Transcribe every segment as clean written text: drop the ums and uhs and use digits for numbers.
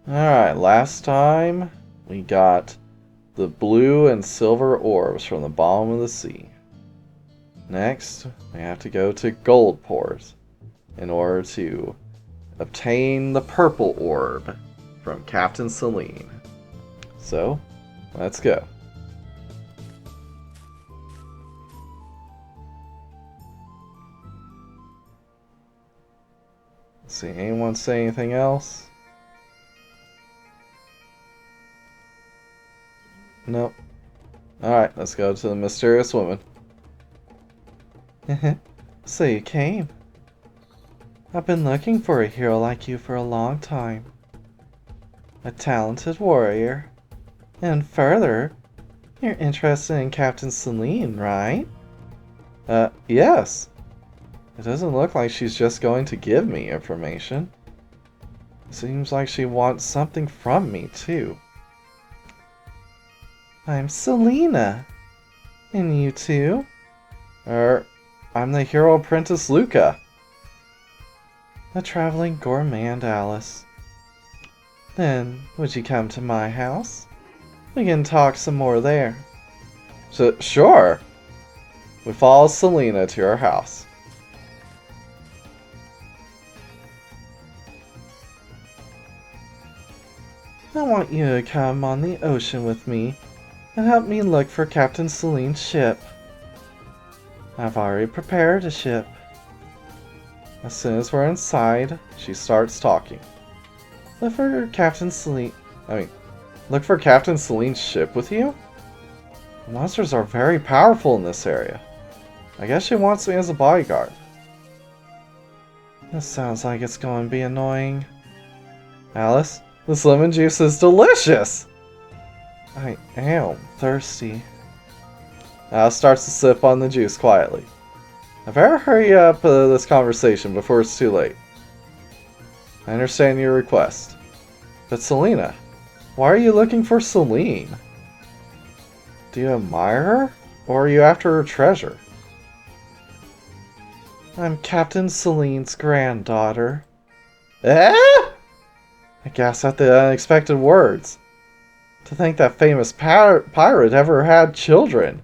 Alright, last time we got the blue and silver orbs from the bottom of the sea. Next, we have to go to Goldport in order to obtain the purple orb from Captain Celine. So, let's go. Let's see, anyone say anything else? Nope. Alright, let's go to the mysterious woman. So you came. I've been looking for a hero like you for a long time. A talented warrior. And further, you're interested in Captain Celine, right? Yes. It doesn't look like she's just going to give me information. Seems like she wants something from me, too. I'm Selena. And you too? I'm the hero apprentice Luca. A traveling gourmand Alice. Then, would you come to my house? We can talk some more there. Sure. We follow Selena to her house. I want you to come on the ocean with me and help me look for Captain Celine's ship. I've already prepared a ship. As soon as we're inside, she starts talking. Look for Captain Celine's ship with you? The monsters are very powerful in this area. I guess she wants me as a bodyguard. This sounds like it's going to be annoying. Alice, this lemon juice is delicious! I am thirsty. Alice starts to sip on the juice quietly. I better hurry up this conversation before it's too late. I understand your request. But Selena, why are you looking for Celine? Do you admire her? Or are you after her treasure? I'm Captain Celine's granddaughter. Eh? I gasped at the unexpected words. To think that famous pirate ever had children.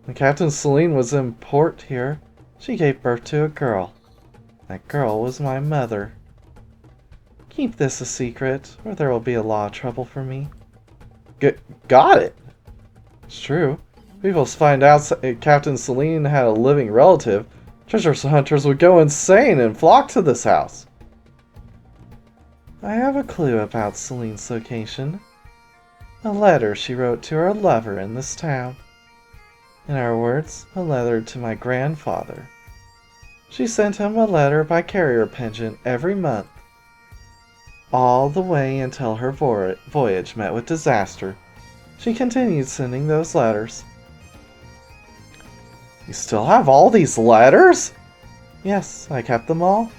When Captain Celine was in port here, she gave birth to a girl. That girl was my mother. Keep this a secret, or there will be a lot of trouble for me. Got it! It's true. People find out Captain Celine had a living relative. Treasure hunters would go insane and flock to this house. I have a clue about Celine's location. A letter she wrote to her lover in this town. In our words, a letter to my grandfather. She sent him a letter by carrier pigeon every month. All the way until her voyage met with disaster. She continued sending those letters. You still have all these letters? Yes, I kept them all.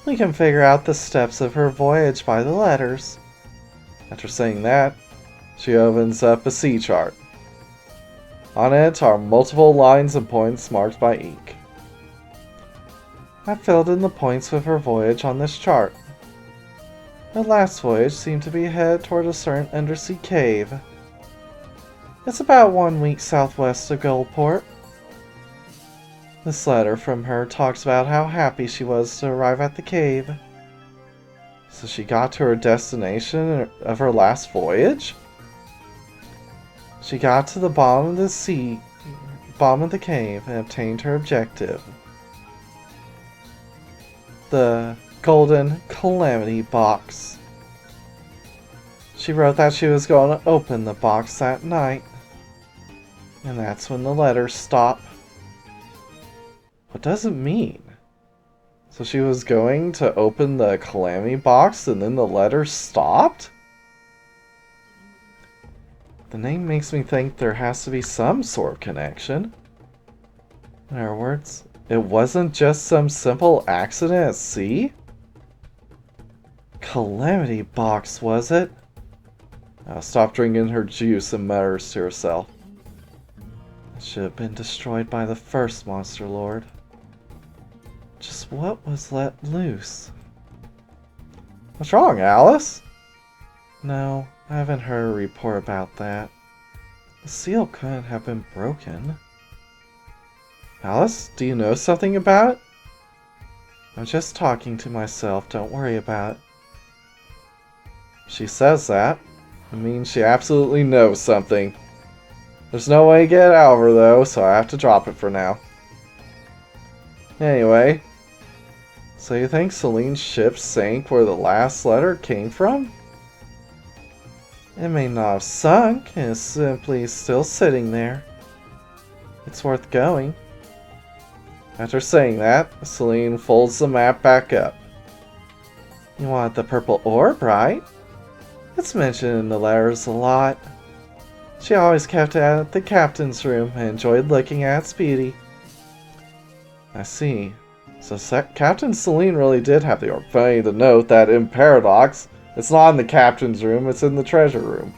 We can figure out the steps of her voyage by the letters. After saying that, she opens up a sea chart. On it are multiple lines and points marked by ink. I filled in the points with her voyage on this chart. Her last voyage seemed to be headed toward a certain undersea cave. It's about 1 week southwest of Goldport. This letter from her talks about how happy she was to arrive at the cave. So she got to her destination of her last voyage? She got to the bottom of the cave, and obtained her objective. The Golden Calamity Box. She wrote that she was going to open the box that night. And that's when the letters stop. What does it mean? So she was going to open the Calamity Box and then the letters stopped? The name makes me think there has to be some sort of connection. In other words, it wasn't just some simple accident at sea? Calamity Box, was it? Stop drinking her juice and mutters to herself. It should have been destroyed by the first Monster Lord. Just what was let loose? What's wrong, Alice? No, I haven't heard a report about that. The seal couldn't have been broken. Alice, do you know something about it? I'm just talking to myself, don't worry about it. She says that. It means she absolutely knows something. There's no way to get it out of her though, so I have to drop it for now. Anyway, so you think Celine's ship sank where the last letter came from? It may not have sunk, it's simply still sitting there. It's worth going. After saying that, Celine folds the map back up. You want the purple orb, right? It's mentioned in the letters a lot. She always kept it at the captain's room and enjoyed looking at its beauty. I see. So Captain Celine really did have the orb. Funny to note that in Paradox, it's not in the captain's room, it's in the treasure room.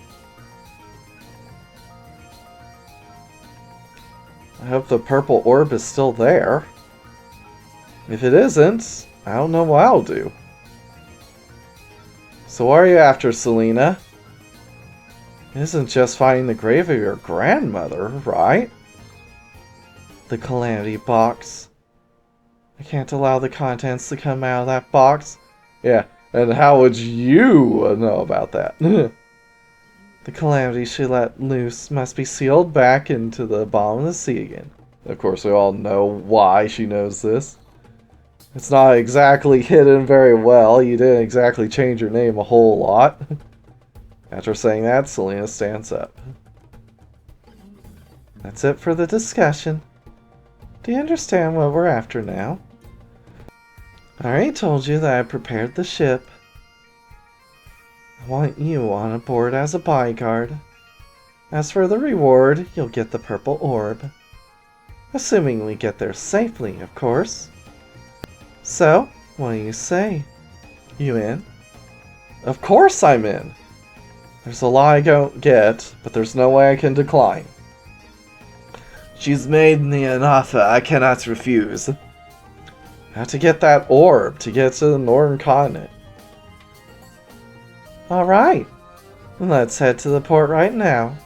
I hope the purple orb is still there. If it isn't, I don't know what I'll do. So what are you after, Selena? It isn't just finding the grave of your grandmother, right? The Calamity Box. I can't allow the contents to come out of that box. Yeah, and how would you know about that? The calamity she let loose must be sealed back into the bottom of the sea again. Of course, we all know why she knows this. It's not exactly hidden very well. You didn't exactly change your name a whole lot. After saying that, Selena stands up. That's it for the discussion. Do you understand what we're after now? I already told you that I prepared the ship. I want you on board as a bodyguard. As for the reward, you'll get the purple orb. Assuming we get there safely, of course. So, what do you say? You in? Of course I'm in! There's a lot I don't get, but there's no way I can decline. She's made me an offer I cannot refuse. I have to get that orb to get to the northern continent. Alright, let's head to the port right now.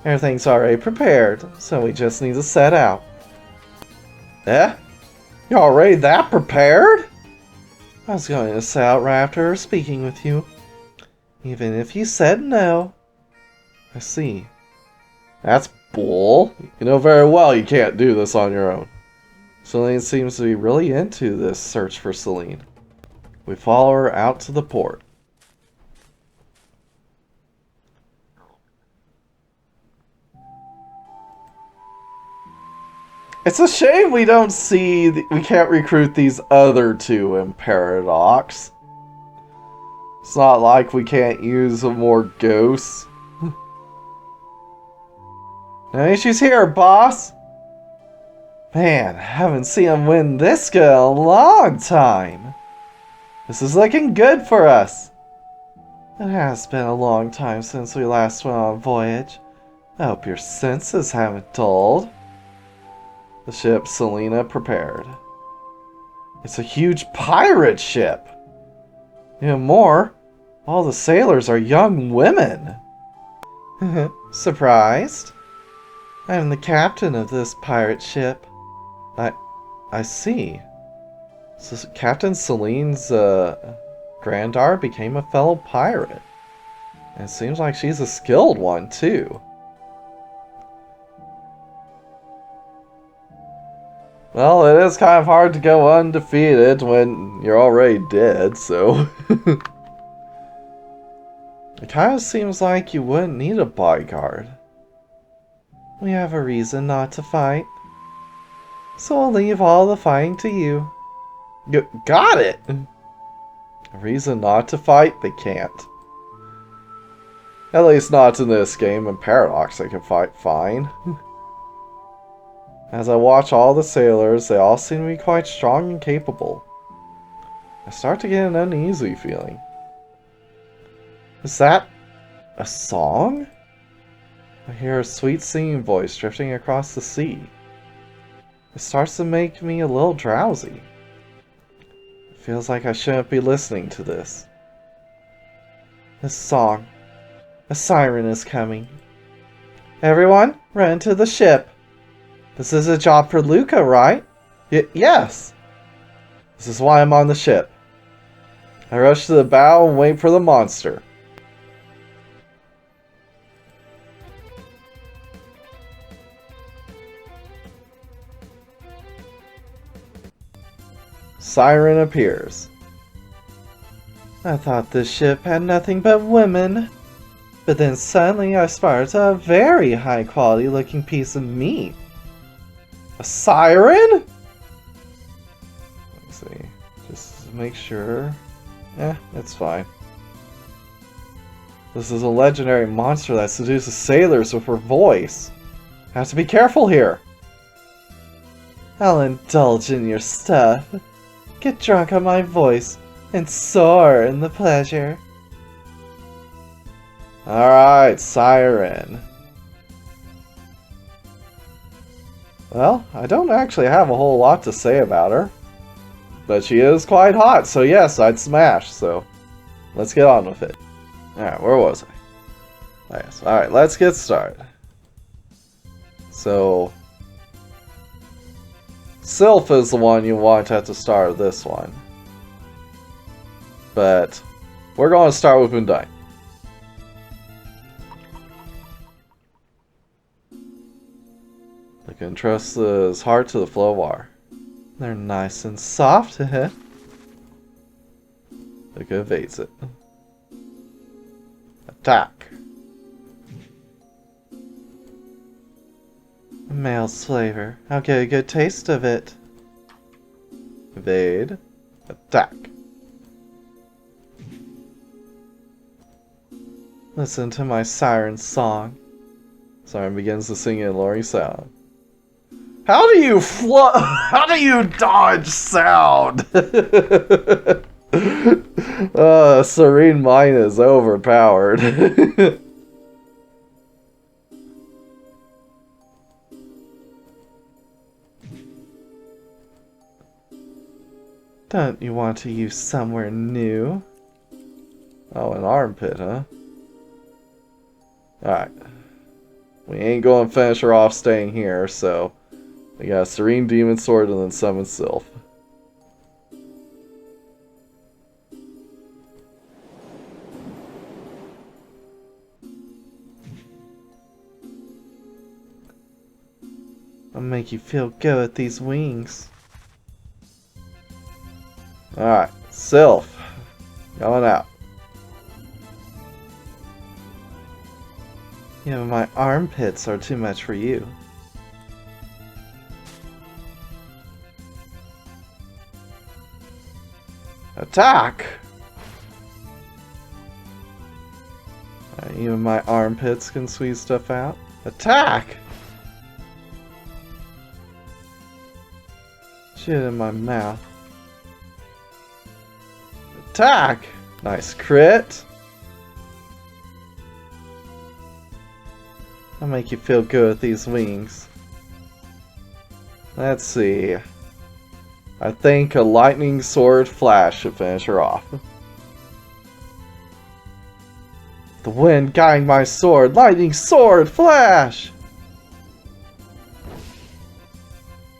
Everything's already prepared, so we just need to set out. Eh? You're already that prepared? I was going to set out right after speaking with you. Even if you said no. I see. That's bull. You know very well you can't do this on your own. Celine seems to be really into this search for Celine. We follow her out to the port. It's a shame we don't see, we can't recruit these other two in Paradox. It's not like we can't use more ghosts. No issues here, boss. Man, haven't seen him win this good in a long time. This is looking good for us. It has been a long time since we last went on a voyage. I hope your senses haven't dulled. The ship Selena prepared. It's a huge pirate ship. Even more, all the sailors are young women. Surprised? I'm the captain of this pirate ship. I see. So Captain Celine's granddaughter became a fellow pirate. And it seems like she's a skilled one too. Well, it is kind of hard to go undefeated when you're already dead, so... It kind of seems like you wouldn't need a bodyguard. We have a reason not to fight. So I'll leave all the fighting to you. Got it! A reason not to fight? They can't. At least not in this game. In Paradox they can fight fine. As I watch all the sailors, they all seem to be quite strong and capable. I start to get an uneasy feeling. Is that a song? I hear a sweet singing voice drifting across the sea. It starts to make me a little drowsy. It feels like I shouldn't be listening to this. This song. A siren is coming. Everyone, run to the ship. This is a job for Luca, right? Yes. This is why I'm on the ship. I rush to the bow and wait for the monster. Siren appears. I thought this ship had nothing but women. But then suddenly I spotted a very high quality looking piece of meat. A siren? Let's see. Just make sure. It's fine. This is a legendary monster that seduces sailors with her voice. Have to be careful here. I'll indulge in your stuff. Get drunk on my voice and soar in the pleasure. Alright, Siren. Well, I don't actually have a whole lot to say about her. But she is quite hot, so yes, I'd smash, so let's get on with it. Alright, where was I? Yes. Alright, let's get started. So, Sylph is the one you want at the start of this one. But we're going to start with Undyne. I can entrust his heart to the Flowar. They're nice and soft, heh? Luca evades it. Attack. A male's flavor. I'll get a good taste of it. Evade. Attack. Listen to my siren song. Siren begins to sing in a luring sound. How do you how do you dodge sound? Serene Mind is overpowered. Don't you want to use somewhere new? Oh, an armpit, huh? Alright. We ain't going to finish her off staying here, so we got a Serene Demon Sword and then summon Sylph. I'll make you feel good with these wings. Alright, Sylph. Going out. Yeah, my armpits are too much for you. Attack! Even my armpits can squeeze stuff out. Attack! Shit in my mouth. Attack! Nice crit. I'll make you feel good with these wings. Let's see. I think a lightning sword flash should finish her off. The wind guiding my sword. Lightning sword flash!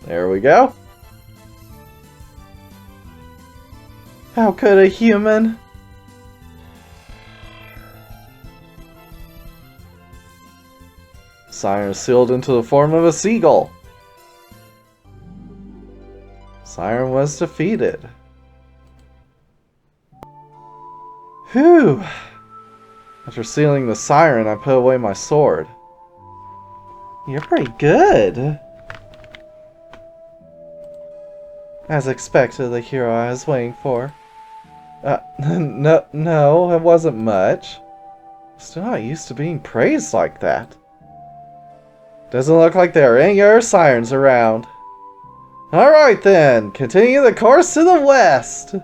There we go. How could a human? Siren sealed into the form of a seagull. Siren was defeated. Whew! After sealing the Siren, I put away my sword. You're pretty good. As expected, the hero I was waiting for. No, it wasn't much. Still not used to being praised like that. Doesn't look like there are any other sirens around. Alright then, continue the course to the west!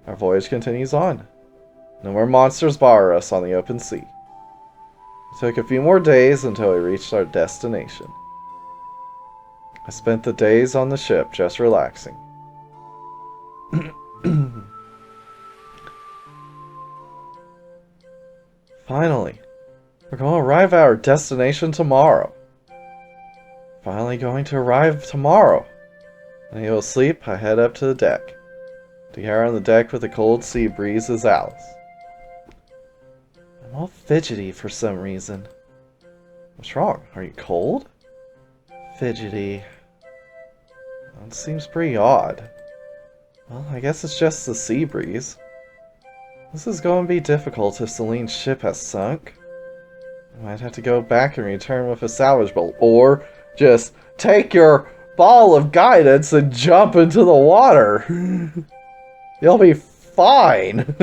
Our voyage continues on. No more monsters bar us on the open sea. It took a few more days until we reached our destination. I spent the days on the ship just relaxing. Finally, we're going to arrive at our destination tomorrow. Finally going to arrive tomorrow. Unable to sleep, I head up to the deck. Together on the deck with the cold sea breeze is Alice. I'm all fidgety for some reason. What's wrong? Are you cold? Fidgety. That seems pretty odd. Well, I guess it's just the sea breeze. This is going to be difficult if Celine's ship has sunk. I might have to go back and return with a salvage boat, or just take your ball of guidance and jump into the water. You'll be fine.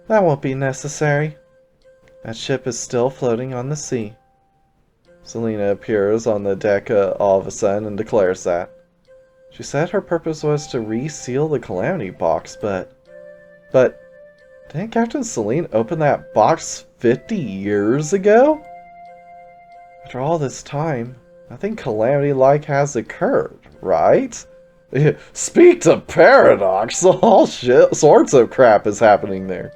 That won't be necessary. That ship is still floating on the sea. Selena appears on the deck all of a sudden and declares that. She said her purpose was to reseal the Calamity box, but didn't Captain Celine open that box 50 years ago? After all this time, nothing Calamity-like has occurred, right? Speak to Paradox! All sorts of crap is happening there.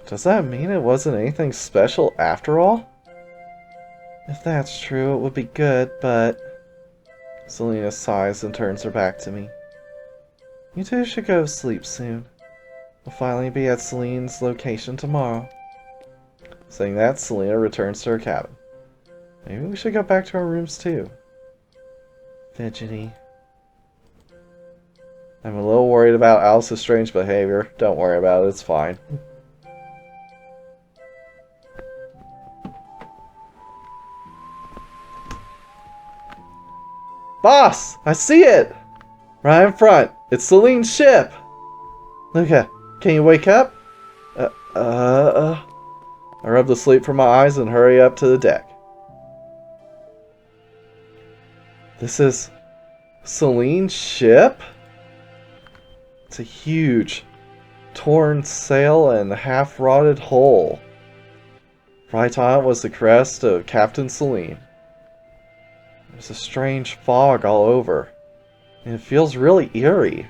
Does that mean it wasn't anything special after all? If that's true, it would be good, but... Selena sighs and turns her back to me. You two should go to sleep soon. We'll finally be at Celine's location tomorrow. Saying that, Selena returns to her cabin. Maybe we should go back to our rooms too. Fidgety. I'm a little worried about Alice's strange behavior. Don't worry about it, it's fine. Boss! I see it! Right in front. It's Celine's ship! Luca, can you wake up? I rub the sleep from my eyes and hurry up to the deck. This is Celine's ship? It's a huge, torn sail and half-rotted hull. Right on it was the crest of Captain Celine. There's a strange fog all over, and it feels really eerie.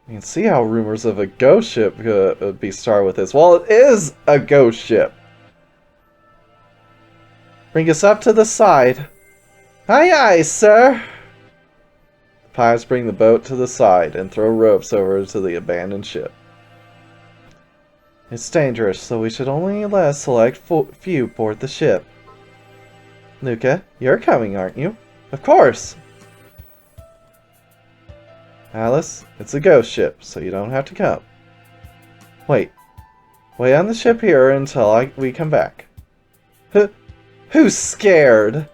You can see how rumors of a ghost ship could be started with this. Well, it is a ghost ship. Bring us up to the side. Aye, aye, sir. The pilots bring the boat to the side and throw ropes over to the abandoned ship. It's dangerous, so we should only let a select few board the ship. Luca, you're coming, aren't you? Of course! Alice, it's a ghost ship, so you don't have to come. Wait on the ship here until we come back. Who's scared?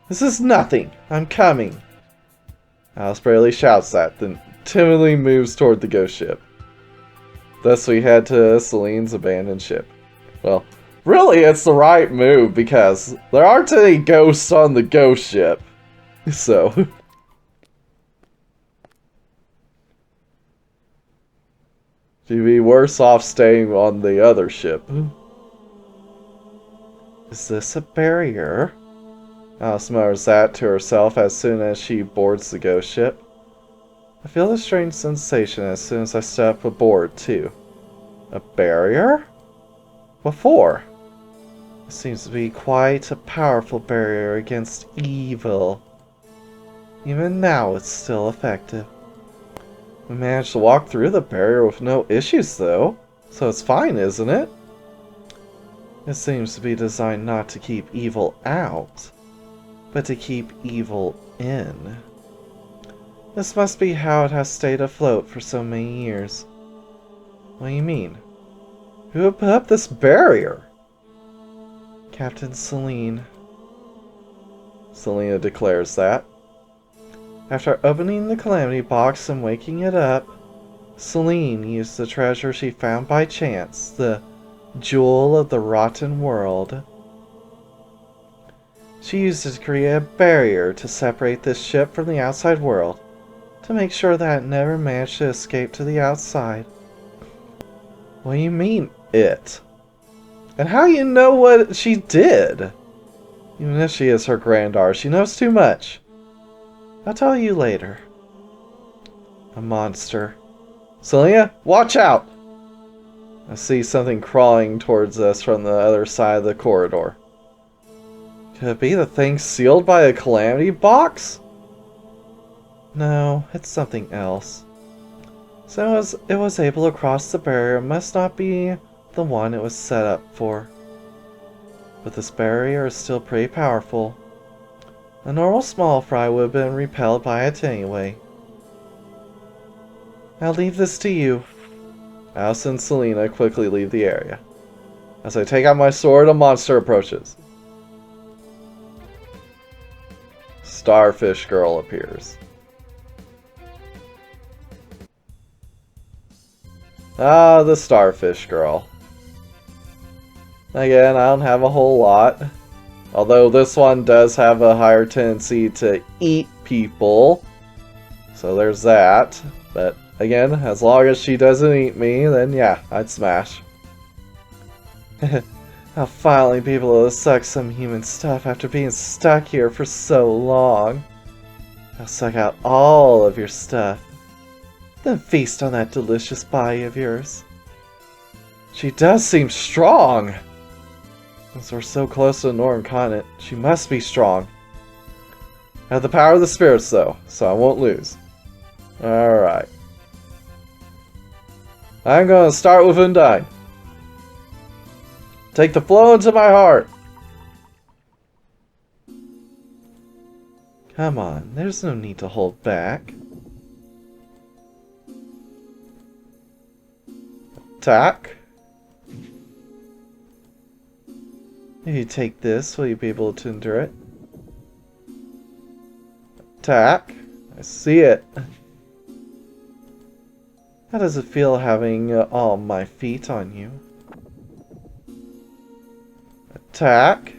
This is nothing. I'm coming. Alice barely shouts that, then timidly moves toward the ghost ship. Thus we head to Celine's abandoned ship. Well, really it's the right move because there aren't any ghosts on the ghost ship. So... She'd be worse off staying on the other ship. Is this a barrier? Alice mutters that to herself as soon as she boards the ghost ship. I feel a strange sensation as soon as I step aboard, too. A barrier? What for? It seems to be quite a powerful barrier against evil. Even now, it's still effective. We managed to walk through the barrier with no issues, though, so it's fine, isn't it? It seems to be designed not to keep evil out, but to keep evil in. This must be how it has stayed afloat for so many years. What do you mean? Who would put up this barrier? Captain Celine. Selena declares that. After opening the Calamity box and waking it up, Celine used the treasure she found by chance, the Jewel of the Rotten World. She used it to create a barrier to separate this ship from the outside world, to make sure that it never managed to escape to the outside. What do you mean, it? And how do you know what she did? Even if she is her granddaughter, she knows too much. I'll tell you later. A monster. Selena, watch out! I see something crawling towards us from the other side of the corridor. Could it be the thing sealed by a calamity box? No, it's something else. So it was able to cross the barrier, it must not be the one it was set up for. But this barrier is still pretty powerful. A normal small fry would have been repelled by it anyway. I'll leave this to you. Alice and Selena quickly leave the area. As I take out my sword, a monster approaches. Starfish Girl appears. Ah, the Starfish Girl. Again, I don't have a whole lot. Although this one does have a higher tendency to eat people. So there's that. But again, as long as she doesn't eat me, then yeah, I'd smash. I'll finally be able to suck some human stuff after being stuck here for so long. I'll suck out all of your stuff. Then feast on that delicious body of yours. She does seem strong! Since we're so close to the Northern Continent, she must be strong. I have the power of the spirits though, so I won't lose. Alright. I'm gonna start with Undyne. Take the flow into my heart! Come on, there's no need to hold back. Attack. If you take this, will you be able to endure it? Attack. I see it. How does it feel having all my feet on you? Attack.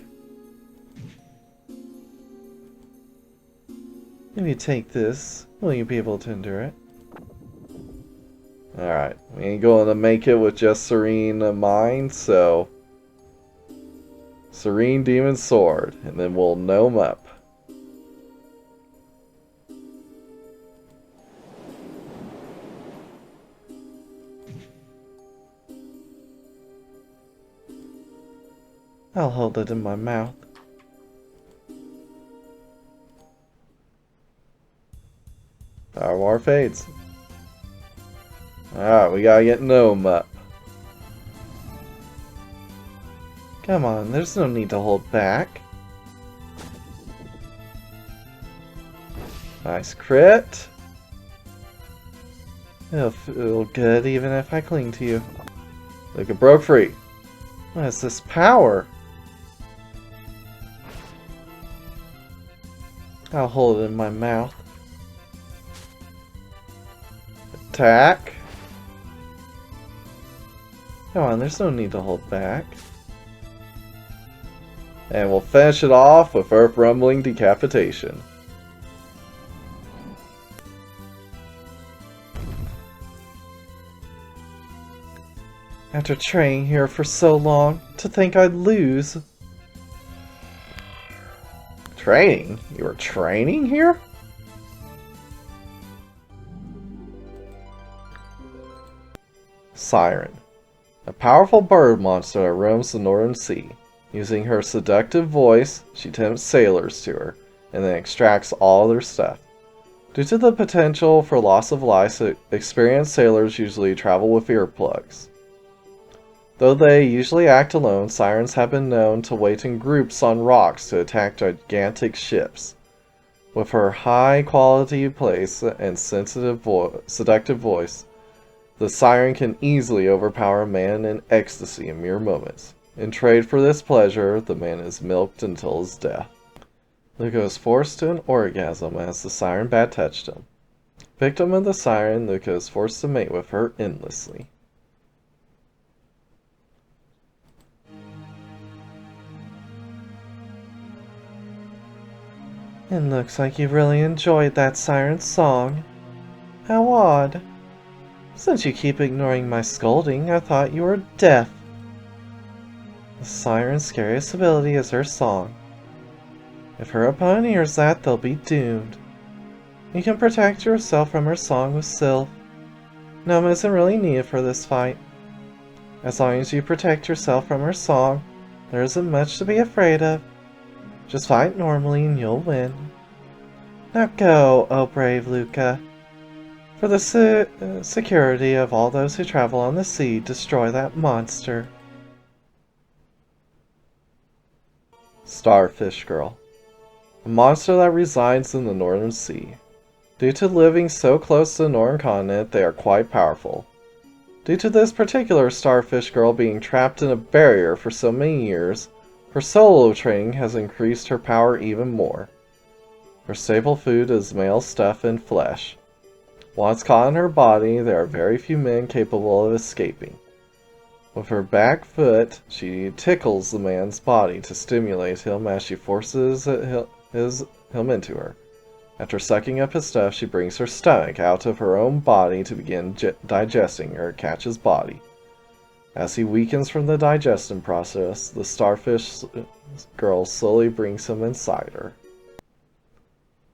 If you take this, will you be able to endure it? Alright, we ain't going to make it with just Serene Mind, so... Serene Demon Sword, and then we'll gnome up. I'll hold it in my mouth. Power War fades. Alright, we gotta get gnome up. Come on, there's no need to hold back. Nice crit. It'll feel good even if I cling to you. Look, it broke free. What is this power? I'll hold it in my mouth. Attack. Come on, there's no need to hold back. And we'll finish it off with Earth Rumbling Decapitation. After training here for so long, to think I'd lose. Training? You were training here? Siren. A powerful bird monster that roams the Northern Sea. Using her seductive voice, she tempts sailors to her, and then extracts all their stuff. Due to the potential for loss of life, experienced sailors usually travel with earplugs. Though they usually act alone, sirens have been known to wait in groups on rocks to attack gigantic ships. With her high-quality place and seductive voice, the siren can easily overpower a man in ecstasy in mere moments. In trade for this pleasure, the man is milked until his death. Luca is forced to an orgasm as the siren bad touched him. Victim of the siren, Luca is forced to mate with her endlessly. It looks like you really enjoyed that siren's song. How odd. Since you keep ignoring my scolding, I thought you were deaf. The siren's scariest ability is her song. If her opponent hears that, they'll be doomed. You can protect yourself from her song with Sylph. Gnome isn't really needed for this fight. As long as you protect yourself from her song, there isn't much to be afraid of. Just fight normally and you'll win. Now go, oh brave Luca. For the security of all those who travel on the sea, destroy that monster. Starfish Girl. A monster that resides in the Northern Sea. Due to living so close to the Northern Continent, they are quite powerful. Due to this particular Starfish Girl being trapped in a barrier for so many years, her solo training has increased her power even more. Her staple food is male stuff and flesh. Once caught in her body, there are very few men capable of escaping. With her back foot, she tickles the man's body to stimulate him as she forces him into her. After sucking up his stuff, she brings her stomach out of her own body to begin digesting her catch's body. As he weakens from the digestion process, the Starfish Girl slowly brings him inside her.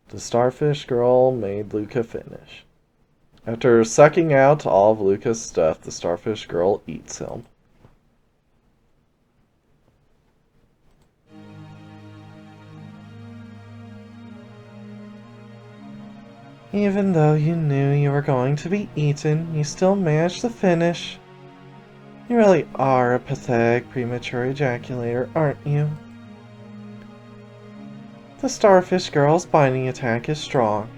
The Starfish Girl made Luca finish. After sucking out all of Luca's stuff, the Starfish Girl eats him. Even though you knew you were going to be eaten, you still managed to finish. You really are a pathetic premature ejaculator, aren't you? The Starfish Girl's binding attack is strong.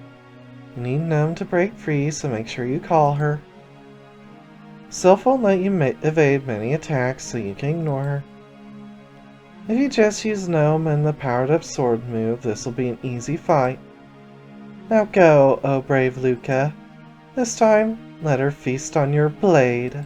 You need Gnome to break free, so make sure you call her. Sylph won't let you evade many attacks, so you can ignore her. If you just use Gnome and the powered-up sword move, this will be an easy fight. Now go, oh brave Luca. This time, let her feast on your blade.